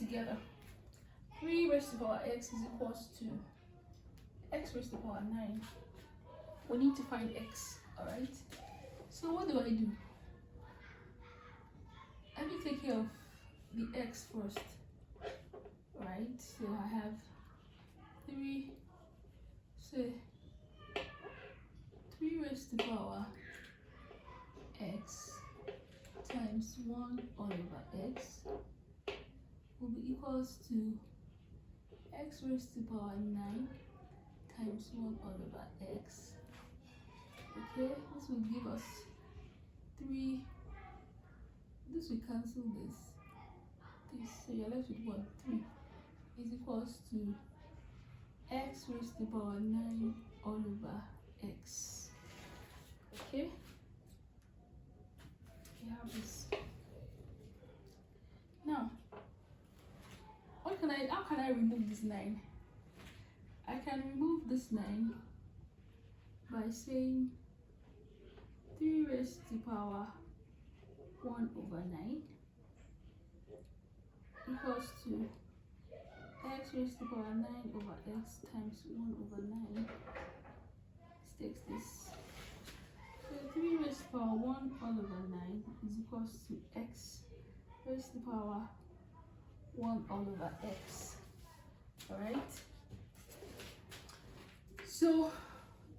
together. 3 raised to the power x is equals to x raised to the power 9. We need to find x, alright? So what do? Let me take care of the x first, right? So I have 3 raised to the power x times 1 all over x will be equals to x raised to the power 9 times 1 all over x. Okay, this will give us 3. This will cancel this. So you're left with 1. 3 is equals to x raised to the power 9 all over x. Okay, we have this. Now, how can I remove this 9? I can remove this 9 by saying 3 raised to the power 1 over 9 equals to x raised to the power 9 over x times 1 over 9. Let's take this. So 3 raised to the power 1 all over 9 is equals to x raised to the power 1 all over x. Alright? So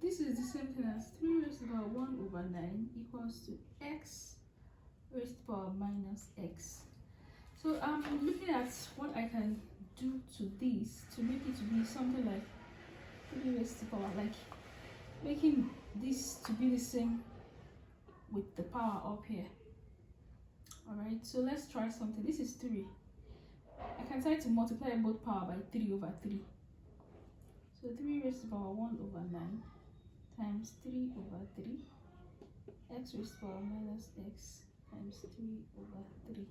this is the same thing as 3 raised to the power 1 over 9 equals to x raised to the power minus x. So I'm looking at what I can do to this to make it to be something like 3 raised to the power, like making this to be the same with the power up here. Alright, so let's try something. This is 3. I can try to multiply both power by 3 over 3. So 3 raised to the power 1 over 9 times 3 over 3 x raised to the power minus x times 3 over 3.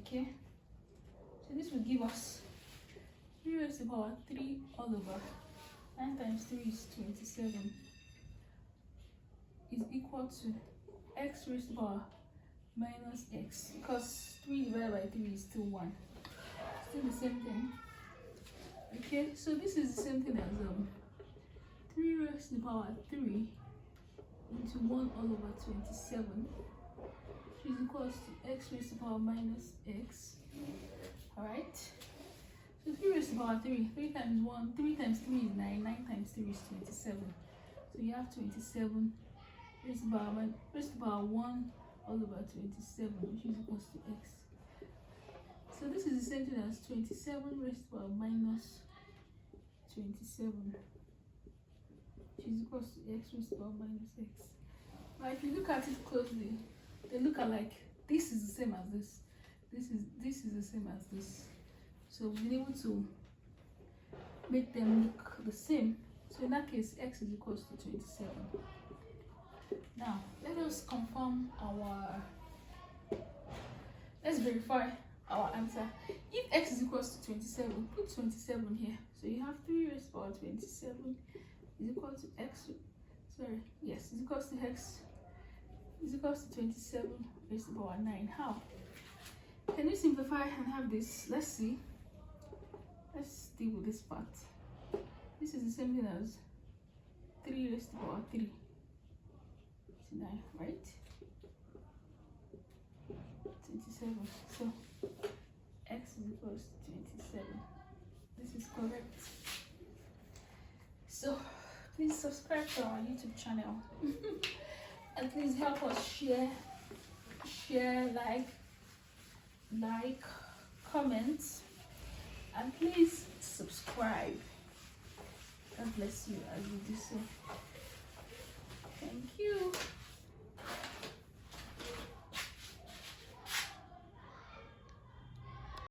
Okay, so this will give us 3 raised to the power 3 all over 9 times 3 is 27 is equal to x raised to the power minus x, because 3 divided by 3 is still 1. Still the same thing. Okay, so this is the same thing as 3 raised to the power 3 into 1 all over 27, which is equals to x raised to the power minus x. Alright, so 3 raised to the power 3, 3 times 1, 3 times 3 is 9, 9 times 3 is 27. So you have 27 raised to the power 1 all over 27, which is equals to x. So this is the same thing as 27 raised to the power minus 27, which is equals to x raised to the power minus x. Now if you look at it closely, they look alike. This is the same as this. This is the same as this. So we've been able to make them look the same. So in that case, x is equals to 27. Now let us confirm our. Let's verify our answer. If x is equals to 27, put 27 here. So you have 3 raised to the power 27 is equal to x. Sorry, yes, is equals to x is equals to 27 raised to the power 9. How? Can you simplify and have this? Let's see. Let's deal with this part. This is the same thing as 3 raised to the power 3. 9, right? 27. So x is equals to 27. This is correct. So please subscribe to our YouTube channel and please help us share, like, comment, and please subscribe. God bless you as you do so.